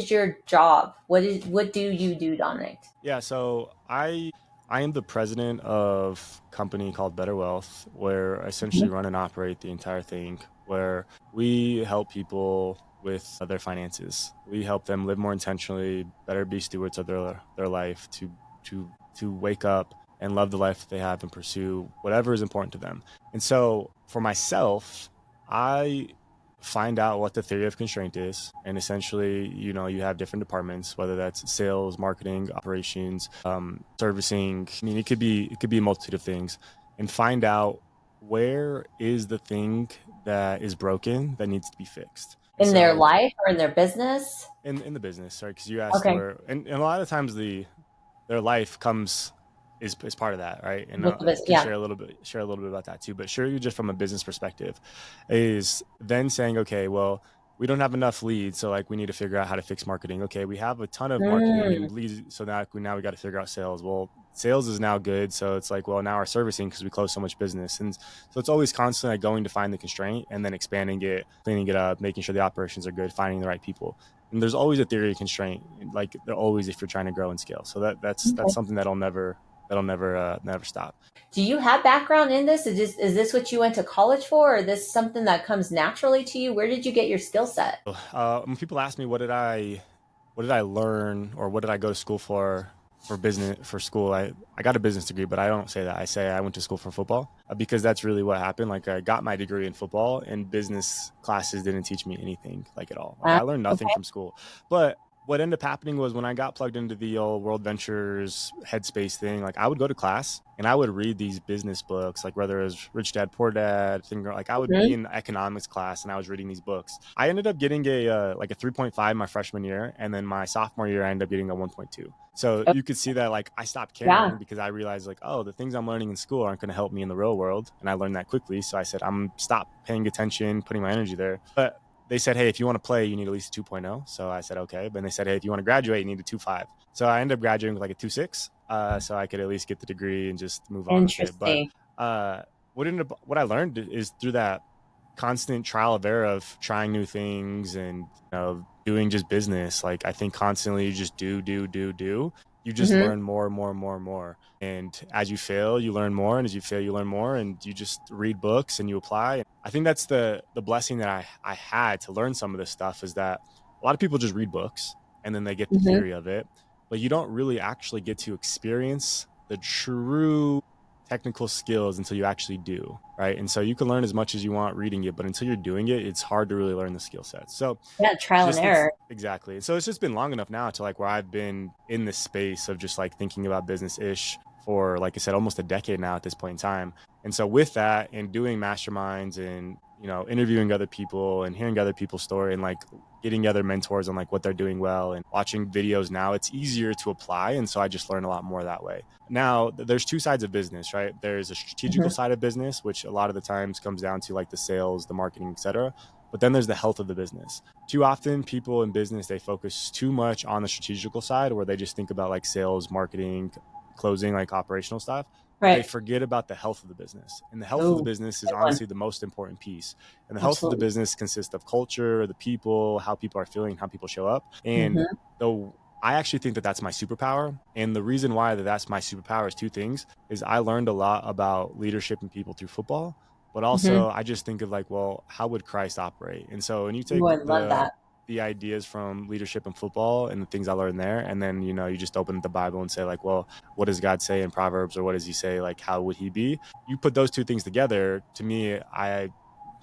your job? What do you do, Dominic? Yeah, so I am the president of a company called Better Wealth, where I essentially Mhm. run and operate the entire thing, where we help people with their finances. We help them live more intentionally, better be stewards of their life, to wake up and love the life that they have and pursue whatever is important to them. And so for myself, I find out what the theory of constraint is, and essentially you have different departments, whether that's sales, marketing, operations, servicing. I mean, it could be a multitude of things, and find out where is the thing that is broken that needs to be fixed. And In their so life or in their business? in the business, sorry, because you asked Okay. where, and a lot of times their life comes is part of that, right? And With the I business, can yeah. share a little bit about that too. But sure, you just from a business perspective, is then saying, okay, well, we don't have enough leads, so like we need to figure out how to fix marketing. Okay, we have a ton of marketing Mm, and leads, so now we got to figure out sales. Well, sales is now good, so it's like, well, now our servicing because we close so much business, and so it's always constantly like going to find the constraint and then expanding it, cleaning it up, making sure the operations are good, finding the right people. And there's always a theory of constraint, like there always if you're trying to grow and scale. So that's okay. something that'll never stop. Do you have background in this? Is this what you went to college for, or is this something that comes naturally to you? Where did you get your skill set? When people ask me what did I learn or what did I go to school for business for school, I got a business degree, but I don't say that. I say I went to school for football because that's really what happened. Like I got my degree in football, and business classes didn't teach me anything like at all. Like Uh, I learned nothing okay. from school. But what ended up happening was when I got plugged into the old World Ventures headspace thing, like I would go to class and I would read these business books, like whether it was Rich Dad Poor Dad, thing, like I would be Mhm. in economics class and I was reading these books. I ended up getting like a 3.5 my freshman year, and then my sophomore year I ended up getting a 1.2. So Oh, you could see that like I stopped yeah. caring because I realized like, oh, the things I'm learning in school aren't going to help me in the real world, and I learned that quickly. So I said I'm stop paying attention, putting my energy there. But they said, hey, if you want to play, you need at least a 2.0. So I said, okay. But they said, hey, if you want to graduate, you need a 2.5. So I ended up graduating with like a 2.6, so I could at least get the degree and just move on with it. But Interesting. uh, what I learned is through that constant trial of error of trying new things and doing just business, like I think constantly you just do, you just Mm-hmm. learn more and more and more and more. And as you fail, you learn more, and as you fail, you learn more, and you just read books and you apply. I think that's the blessing that I had to learn some of this stuff, is that a lot of people just read books and then they get the Mm-hmm. theory of it, but you don't really actually get to experience the true technical skills until you actually do, right? And so you can learn as much as you want reading it, but until you're doing it, it's hard to really learn the skill sets. So Yeah, trial and just it's error. exactly. So it's just been long enough now to like where I've been in this space of just like thinking about business ish for, like I said, almost a decade now at this point in time. And so with that and doing masterminds and, you know, interviewing other people and hearing other people's story and like getting other mentors on like what they're doing well and watching videos now, it's easier to apply. And so I just learn a lot more that way. Now there's two sides of business, right? There's a strategical Mm-hmm. side of business, which a lot of the times comes down to like the sales, the marketing, etc. But then there's the health of the business. Too often people in business, they focus too much on the strategical side where they just think about like sales, marketing, closing, like operational stuff, but they Right. forget about the health of the business. And the health of the Oh, business is good one. honestly the most important piece. And the health of the Absolutely. business consists of culture, the people, how people are feeling, how people show up. And Mm-hmm. though I actually think that that's my superpower. And the reason why that's my superpower is two things: is I learned a lot about leadership and people through football, but Mm-hmm. also I just think of like, well, how would Christ operate? And so when you Ooh, take I love that. the ideas from leadership and football and the things I learned there, and then you know you just open the Bible and say like, well, what does God say in Proverbs, or what does He say? Like, how would He be? You put those two things together. To me, I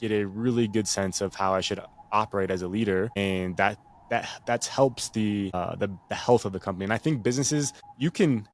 get a really good sense of how I should operate as a leader, and that helps the health of the company. And I think businesses, you can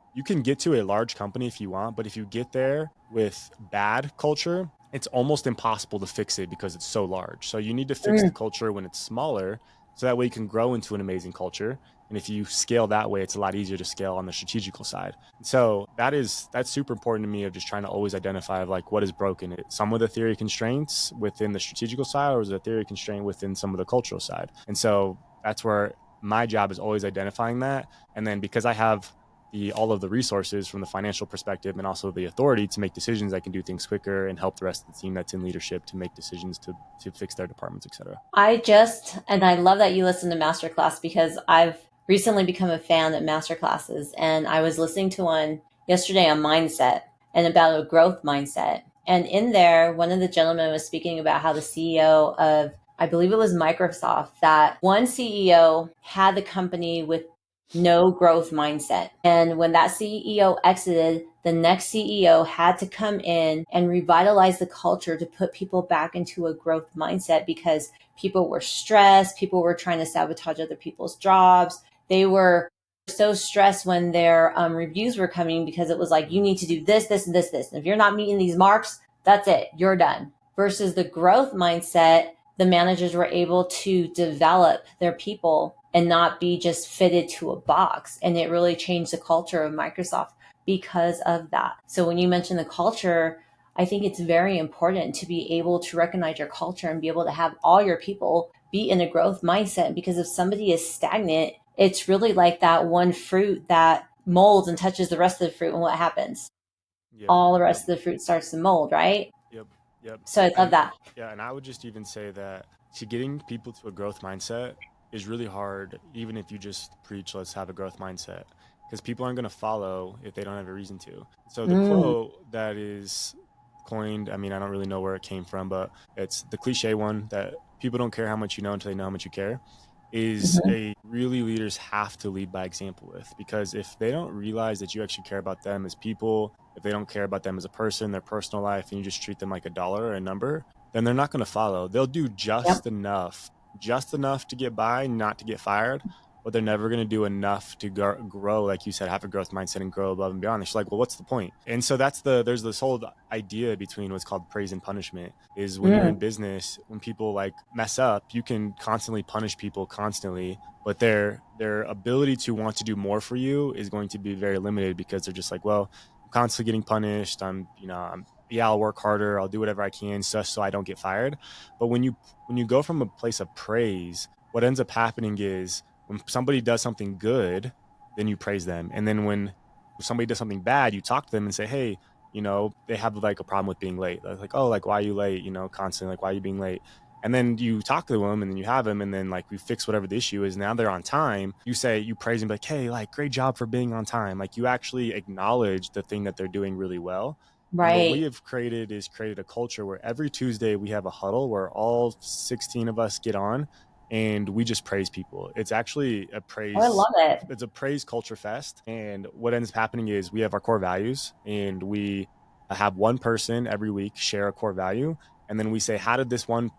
get to a large company if you want, but if you get there with bad culture, it's almost impossible to fix it because it's so large. So you need to fix the Mm. culture when it's smaller, so that way you can grow into an amazing culture. And if you scale that way, it's a lot easier to scale on the strategical side. So that's super important to me, of just trying to always identify of like what is broken. Some of the theory constraints within the strategical side, or is a theory constraint within some of the cultural side? And so that's where my job is always identifying that. And then because I have the all of the resources from the financial perspective and also the authority to make decisions, I can do things quicker and help the rest of the team that's in leadership to make decisions to fix their departments, etc. And I love that you listen to Masterclass because I've recently become a fan of Masterclasses. And I was listening to one yesterday on mindset and about a growth mindset. And in there, one of the gentlemen was speaking about how the CEO of, I believe it was Microsoft, that one CEO had the company with no growth mindset. And when that CEO exited, the next CEO had to come in and revitalize the culture to put people back into a growth mindset because people were stressed. People were trying to sabotage other people's jobs. They were so stressed when their reviews were coming because it was like, you Mm-hmm. need to do this, this, and this, this. And if you're not meeting these marks, that's it. You're done. Versus the growth mindset, the managers were able to develop their people and not be just fitted to a box. And it really changed the culture of Microsoft because of that. So when you mention the culture, I think it's very important to be able to recognize your culture and be able to have all your people be in a growth mindset. Because if somebody is stagnant, it's really like that one fruit that molds and touches the rest of the fruit. And what happens? Yep. All the Yep. rest of the fruit starts to mold, right? Yep. Yep. So I love And that. yeah, and I would just even say that to getting people to a growth mindset is really hard, even if you just preach, let's have a growth mindset, because people aren't going to follow if they don't have a reason to. So the Mm, quote that is coined, I mean, I don't really know where it came from, but it's the cliche one that people don't care how much you know until they know how much you care, is mhm. a really leaders have to lead by example with, because if they don't realize that you actually care about them as people, if they don't care about them as a person, their personal life, and you just treat them like a dollar or a number, then they're not going to follow. They'll do Yep. just enough to get by, not to get fired, but they're never going to do enough to grow, like you said, have a growth mindset and grow above and beyond. It's like, well, what's the point? And so there's this whole idea between what's called praise and punishment, is when you're in Mm, business, when people like mess up, you can constantly punish people constantly, but their ability to want to do more for you is going to be very limited, because they're just like, well, I'm constantly getting punished. Yeah, I'll work harder. I'll do whatever I can just so I don't get fired. But when you go from a place of praise, what ends up happening is when somebody does something good, then you praise them. And then when somebody does something bad, you talk to them and say, hey, you know, they have like a problem with being late. They're like, oh, like, why are you late? You know, constantly, like, why are you being late? And then you talk to them and then you have them and then like we fix whatever the issue is. Now they're on time. You praise them like, hey, like great job for being on time. Like you actually acknowledge the thing that they're doing really well. And what we Right. have created is created a culture where every Tuesday we have a huddle where all 16 of us get on and we just praise people. It's actually Oh, I love it. it's a praise culture fest. And what ends up happening is we have our core values and we have one person every week share a core value. And then we say, how did this one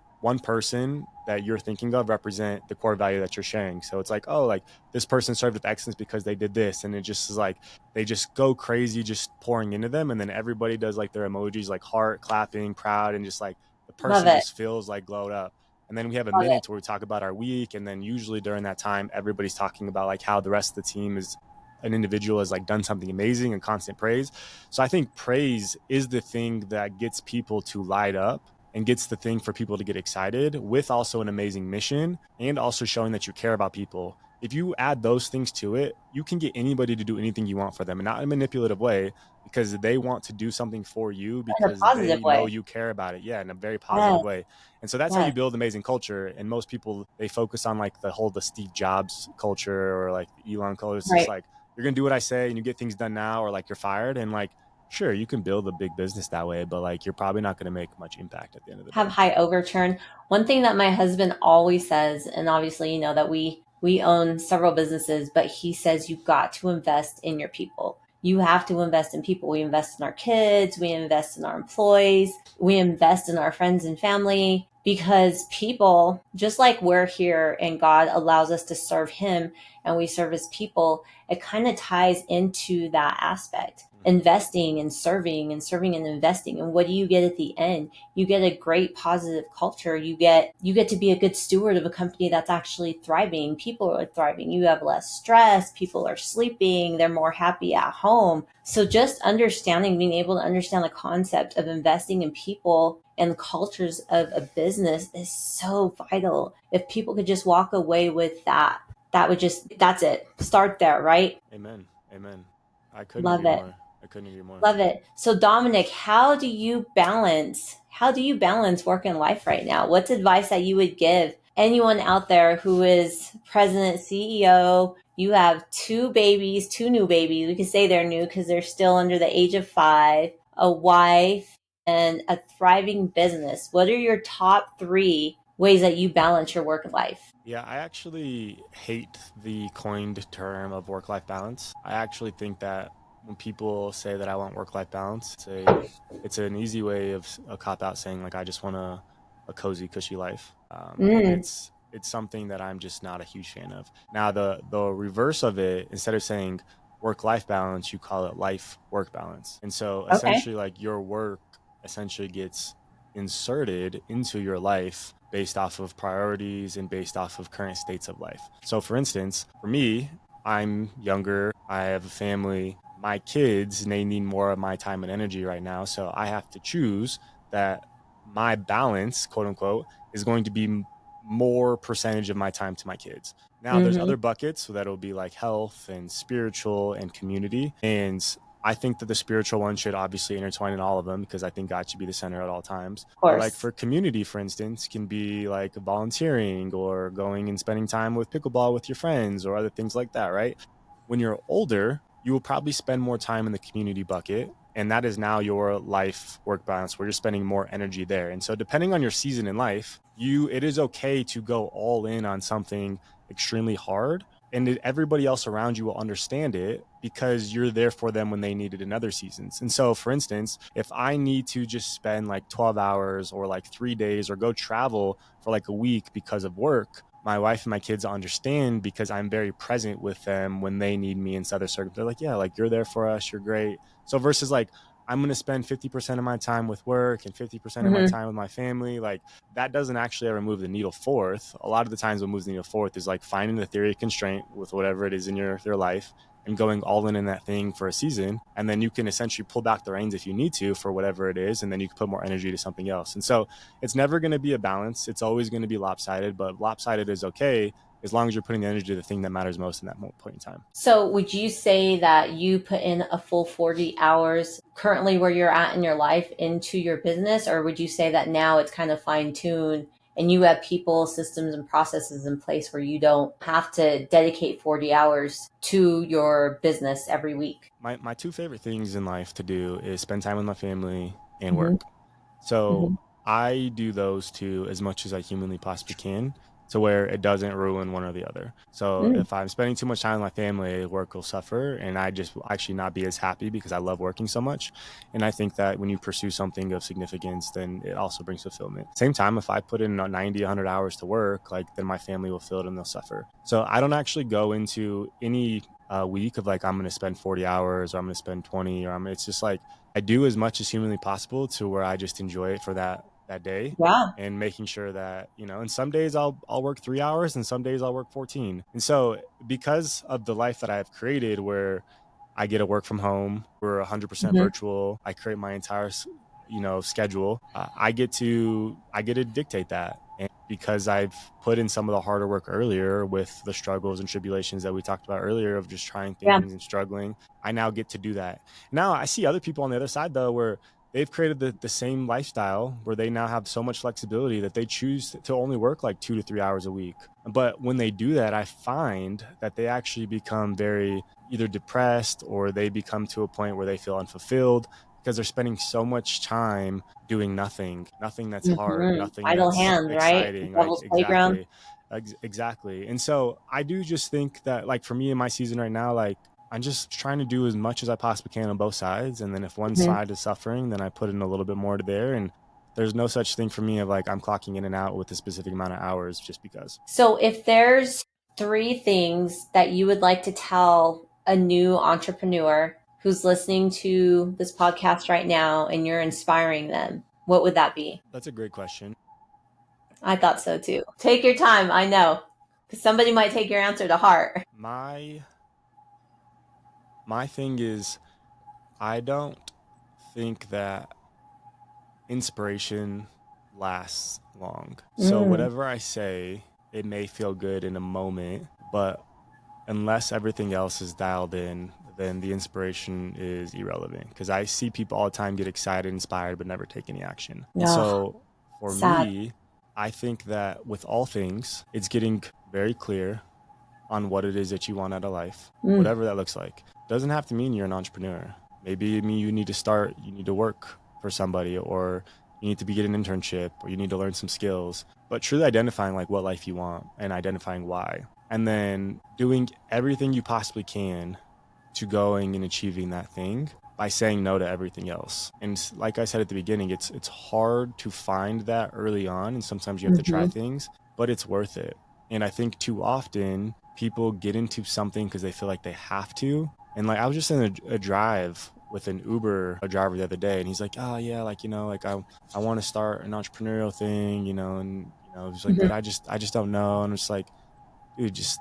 person that you're thinking of represent the core value that you're sharing? So it's like, oh, like this person served with excellence because they did this. And it just is like, they just go crazy, just pouring into them. And then everybody does like their emojis, like heart, clapping, proud, and just like the Love person it. just feels like glowed up. And then we have a Love it. minute where we talk about our week. And then usually during that time, everybody's talking about like how the rest of the team is an individual has like done something amazing and constant praise. So I think praise is the thing that gets people to light up and gets the thing for people to get excited with also an amazing mission and also showing that you care about people. If you add those things to it, you can get anybody to do anything you want for them and not in a manipulative way because they want to do something for you In a because positive they know way. you care about it. Yeah, in a very Yes. positive way. And so that's how Yes. you build amazing culture. And most people, they focus on like the Steve Jobs culture or like the Elon culture. It's just Right. like, you're going to do what I say and you get things done now or like you're fired. And like, sure, you can build a big business that way, but like you're probably not going to make much impact at the end of the Have day. high overturn. One thing that my husband always says, and obviously you know that we own several businesses, but he says you've got to invest in your people. You have to invest in people. We invest in our kids, we invest in our employees, we invest in our friends and family because people, just like we're here and God allows us to serve him and we serve his people, it kind of ties into that aspect. Mm-hmm. Investing and serving and investing. And what do you get at the end? You get a great positive culture. You get to be a good steward of a company that's actually thriving. People are thriving. You have less stress. People are sleeping. They're more happy at home. So just understanding, being able to understand the concept of investing in people and the cultures of a business is so vital. If people could just walk away with that, that's it. Start there, right? Amen. Amen. I couldn't Love agree it. more. I couldn't agree more. Love it. So Dominic, how do you balance work and life right now? What's advice that you would give anyone out there who is president, CEO? You have two babies, two new babies. We can say they're new because they're still under the age of 5, a wife, and a thriving business. What are your top 3 ways that you balance your work and life? Yeah, I actually hate the coined term of work life balance. I actually think that when people say that I want work life balance, it's an easy way of a cop out saying like I just want a cozy, cushy life. And Mm, it's something that I'm just not a huge fan of. Now the reverse of it, instead of saying work life balance, you call it life work balance. And so okay. essentially like your work essentially gets inserted into your life based off of priorities and based off of current states of life. So, for instance, for me, I'm younger, I have a family, my kids, they need more of my time and energy right now. So, I have to choose that my balance, quote unquote, is going to be more percentage of my time to my kids. Now, there's Mm-hmm. other Of buckets, so that'll be like health and spiritual and community. And I think that the spiritual one should obviously intertwine in all of them because I think God should be the center at all times. But like course. for community, for instance, can be like volunteering or going and spending time with pickleball with your friends or other things like that, right? When you're older, you will probably spend more time in the community bucket. And that is now your life work balance where you're spending more energy there. And so depending on your season in life, it is okay to go all in on something extremely hard and everybody else around you will understand it because you're there for them when they need it in other seasons. And so, for instance, if I need to just spend like 12 hours or like 3 days or go travel for like a week because of work, my wife and my kids understand because I'm very present with them when they need me in other circumstances. They're like, yeah, like you're there for us, you're great. So, versus like, I'm going to spend 50% of my time with work and 50% of my Mm-hmm. time with my family. Like, that doesn't actually ever move the needle forth. A lot of the times, what moves the needle forth is like finding the theory of constraint with whatever it is in your life and going all in that thing for a season. And then you can essentially pull back the reins if you need to for whatever it is. And then you can put more energy to something else. And so it's never going to be a balance. It's always going to be lopsided, but lopsided is okay as long as you're putting the energy to the thing that matters most in that point in time. So, would you say that you put in a full 40 hours currently where you're at in your life into your business, or would you say that now it's kind of fine tuned and you have people, systems, and processes in place where you don't have to dedicate 40 hours to your business every week. My two favorite things in life to do is spend time with my family and Mm-hmm. work. So Mm-hmm. I do those two as much as I humanly possibly can to where it doesn't ruin one or the other. So Mm. if I'm spending too much time with my family, work will suffer and I just will actually not be as happy because I love working so much. And I think that when you pursue something of significance, then it also brings fulfillment. Same time, if I put in 90, 100 hours to work, like then my family will feel it and they'll suffer. So I don't actually go into any week of like, I'm going to spend 40 hours or I'm going to spend 20 or it's just like, I do as much as humanly possible to where I just enjoy it for that day Yeah. and making sure that, and some days I'll work 3 hours and some days I'll work 14. And so because of the life that I have created where I get to work from home, we're 100% Mm-hmm. virtual. I create my entire schedule. I get to dictate that. And because I've put in some of the harder work earlier with the struggles and tribulations that we talked about earlier of just trying Yeah. things and struggling, I now get to do that. Now I see other people on the other side though where they've created the same lifestyle where they now have so much flexibility that they choose to only work like 2 to 3 hours a week. But when they do that, I find that they actually become very either depressed or they become to a point where they feel unfulfilled because they're spending so much time doing nothing that's hard, Mm-hmm. nothing Idle that's hands, right? The exciting. Like, devil's playground. exactly. And so I do just think that, like, for me in my season right now, like, I'm just trying to do as much as I possibly can on both sides. And then if one Mm-hmm. side is suffering, then I put in a little bit more to there. And there's no such thing for me of like I'm clocking in and out with a specific amount of hours just because. So, if there's three things that you would like to tell a new entrepreneur who's listening to this podcast right now and you're inspiring them, what would that be? That's a great question. I thought so too. Take your time. I know. Because somebody might take your answer to heart. My thing is I don't think that inspiration lasts long. So Mm. whatever I say, it may feel good in a moment, but unless everything else is dialed in, then the inspiration is irrelevant. Because I see people all the time get excited, inspired, but never take any action. And Oh, so for sad. me, I think that with all things, it's getting very clear on what it is that you want out of life, Mm. whatever that looks like. Doesn't have to mean you're an entrepreneur. Maybe it mean you need to work for somebody, or you need to be getting an internship, or you need to learn some skills. But truly identifying like what life you want and identifying why. And then doing everything you possibly can to going and achieving that thing by saying no to everything else. And like I said at the beginning, it's hard to find that early on, and sometimes you have to try Mm-hmm. things, but it's worth it. And I think too often people get into something because they feel like they have to. And like I was just in a drive with an Uber a driver the other day, and he's like, "Oh yeah, like like I want to start an entrepreneurial thing, and he's like, Mm-hmm. but I just don't know." And it's like, dude, just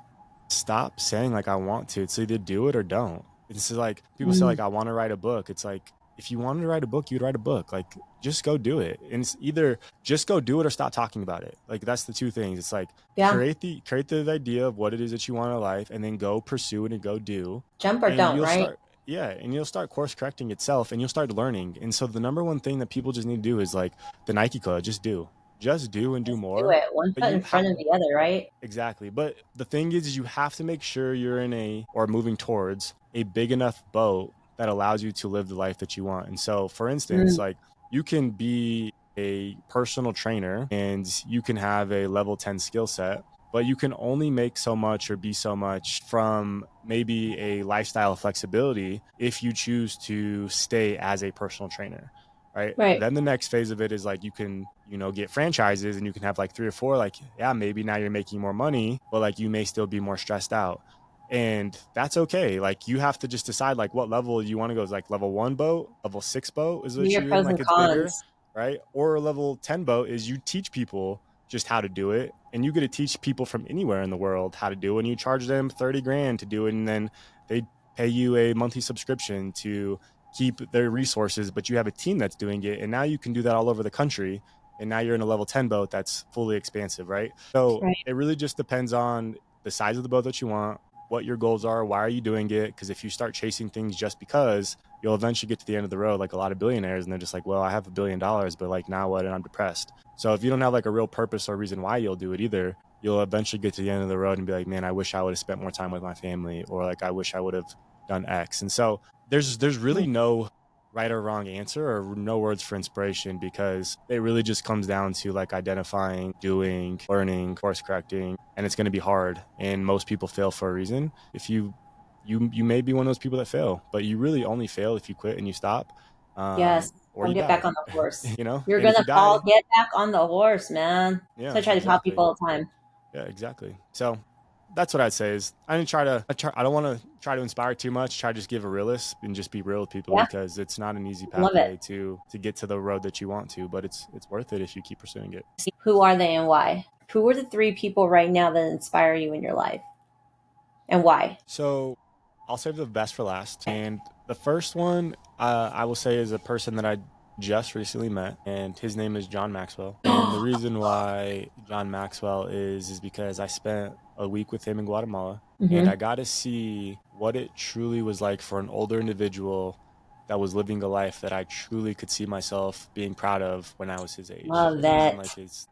stop saying like I want to. It's either do it or don't. It's like people say Mm. like I want to write a book. It's like if you wanted to write a book, you'd write a book. Like just go do it. And it's either just go do it or stop talking about it. Like that's the two things. It's like Yeah. create the idea of what it is that you want in life and then go pursue it and go do. Jump or And don't, you'll right? start yeah, and you'll start course correcting itself and you'll start learning. And so the number one thing that people just need to do is like the Nike code, just do. Just do and do Just do more. it. One But foot you in front of the other, right? exactly. But the thing is you have to make sure you're in a or moving towards a big enough boat that allows you to live the life that you want. And so, for instance, Mm. like you can be a personal trainer and you can have a level 10 skill set, but you can only make so much or be so much from maybe a lifestyle of flexibility if you choose to stay as a personal trainer. Right. Right. Then the next phase of it is like you can, get franchises and you can have like three or four, like, yeah, maybe now you're making more money, but like you may still be more stressed out. And that's okay. Like you have to just decide like what level you want to go. Is like level 1 boat, level 6 boat is Do what your you in, pros like and it's bigger, cons. right? Or level 10 boat is you teach people just how to do it. And you get to teach people from anywhere in the world how to do it. And you charge them 30 grand to do it. And then they pay you a monthly subscription to keep their resources, but you have a team that's doing it. And now you can do that all over the country. And now you're in a level 10 boat that's fully expansive, right? So Right. it really just depends on the size of the boat that you want, what your goals are, why are you doing it? Because if you start chasing things just because, you'll eventually get to the end of the road like a lot of billionaires, and they're just like, well, I have $1 billion, but like now what? And I'm depressed. So if you don't have like a real purpose or reason why you'll do it either, you'll eventually get to the end of the road and be like, man, I wish I would have spent more time with my family, or like I wish I would have done X. And so there's really no right or wrong answer or no words for inspiration, because it really just comes down to like identifying, doing, learning, course correcting, and it's going to be hard, and most people fail for a reason. If you may be one of those people that fail, but you really only fail if you quit and you stop, Yes. or Don't you get back die. on the horse. You know, You're and if gonna you fall, die, get back on the horse, man. So yeah, I try to tell exactly. people all the time. Yeah, exactly. So that's what I'd say is I didn't try to I don't want to try to inspire too much. Try to just give a realist and just be real with people, Yeah. because it's not an easy Love it. pathway to get to the road that you want to, but it's worth it if you keep pursuing it. Who are they and why? Who are the three people right now that inspire you in your life and why? So I'll save the best for last. And the first one I will say is a person that I just recently met, and his name is John Maxwell. And the reason why John Maxwell is because I spent a week with him in Guatemala, and Mm-hmm. I got to see what it truly was like for an older individual that was living a life that I truly could see myself being proud of when I was his age. Love And he's in that. like his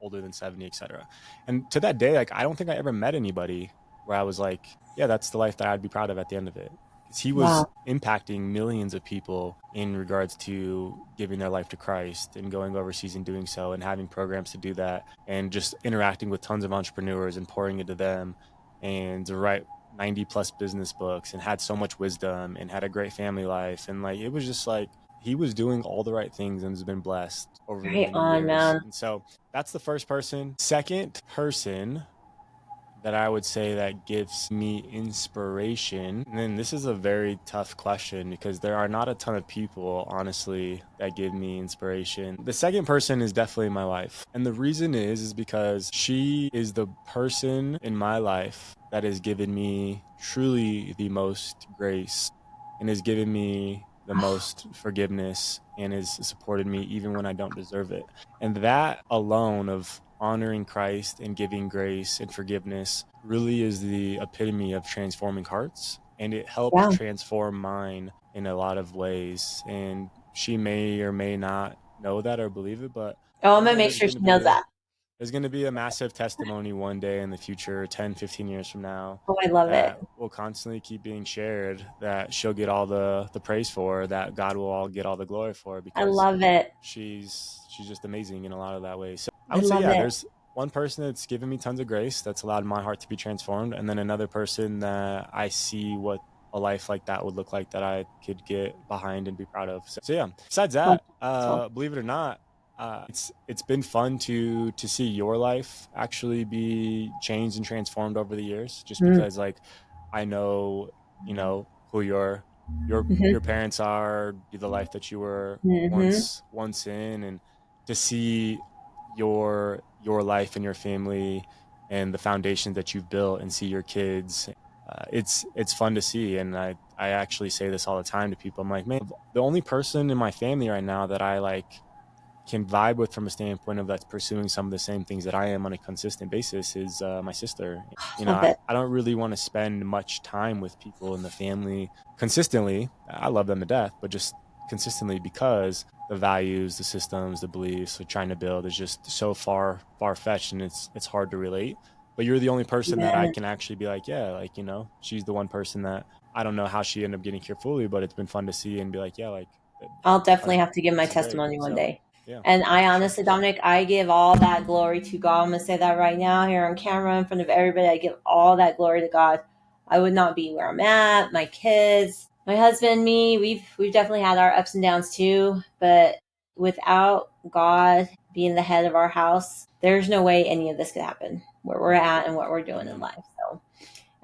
older than 70, etc. And to that day, like I don't think I ever met anybody where I was like, yeah, that's the life that I'd be proud of at the end of it. Because he was Wow. impacting millions of people in regards to giving their life to Christ and going overseas and doing so, and having programs to do that, and just interacting with tons of entrepreneurs and pouring into them, and to write 90 plus business books, and had so much wisdom and had a great family life. And like, it was just like, he was doing all the right things and has been blessed over the Right many on, years. man. And so that's the first person. Second person that I would say that gives me inspiration. And then this is a very tough question, because there are not a ton of people, honestly, that give me inspiration. The second person is definitely my wife. And the reason is because she is the person in my life that has given me truly the most grace, and has given me the most forgiveness, and has supported me even when I don't deserve it. And that alone of honoring Christ and giving grace and forgiveness really is the epitome of transforming hearts. And it helped Yeah. transform mine in a lot of ways. And she may or may not know that or believe it, but Oh, I'm I gonna know make sure she knows that. there's going to be a massive testimony one day in the future, 10, 15 years from now, Oh, I love it. that will constantly keep being shared, that she'll get all the praise for, that God will all get all the glory for, I because love it. she's just amazing in a lot of that way. So I I would say, love yeah, it. there's one person that's given me tons of grace, that's allowed my heart to be transformed, and then another person that I see what a life like that would look like, that I could get behind and be proud of. So yeah, besides that, Wonderful. believe it or not, it's been fun to see your life actually be changed and transformed over the years, just Mm-hmm. because like I know, who your Mm-hmm. parents are, the life that you were Mm-hmm. once in, and to see your life and your family and the foundations that you've built, and see your kids. It's fun to see, and I actually say this all the time to people. I'm like, man, the only person in my family right now that I like can vibe with from a standpoint of that's pursuing some of the same things that I am on a consistent basis is my sister. Love it. I don't really want to spend much time with people in the family consistently. I love them to death, but just consistently, because the values, the systems, the beliefs we're trying to build is just so far fetched, and it's hard to relate. But you're the only person that I Yeah. can actually be like, yeah, like, she's the one person that I don't know how she ended up getting here fully, but it's been fun to see and be like, yeah, like, I'll definitely like have to give my this is great. testimony one So day. yeah, And I for sure. honestly, Dominic, I give all that glory to God. I'm going to say that right now here on camera in front of everybody. I give all that glory to God. I would not be where I'm at. My kids, my husband, me, we've definitely had our ups and downs too. But without God being the head of our house, there's no way any of this could happen where we're at and what we're doing in Amen. life. So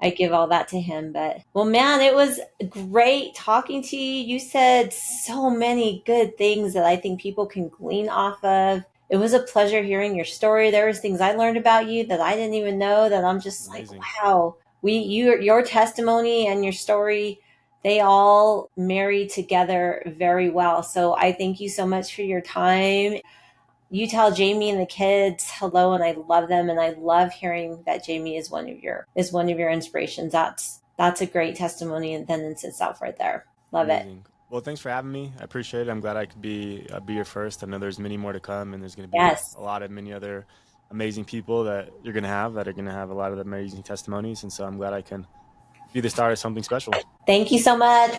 I give all that to him. But well, man, it was great talking to you. You said so many good things that I think people can glean off of. It was a pleasure hearing your story. There was things I learned about you that I didn't even know, that I'm just like, Amazing. wow. Your testimony and your story, they all marry together very well. So I thank you so much for your time. You tell Jamie and the kids hello, and I love them, and I love hearing that Jamie is one of your inspirations. That's a great testimony and then in itself right there. Love it. Amazing. Well, thanks for having me. I appreciate it. I'm glad I could be your first. I know there's many more to come, and there's going to be Yes. a lot of many other amazing people that you're going to have that are going to have a lot of amazing testimonies. And so I'm glad I can be the start of something special. Thank you so much.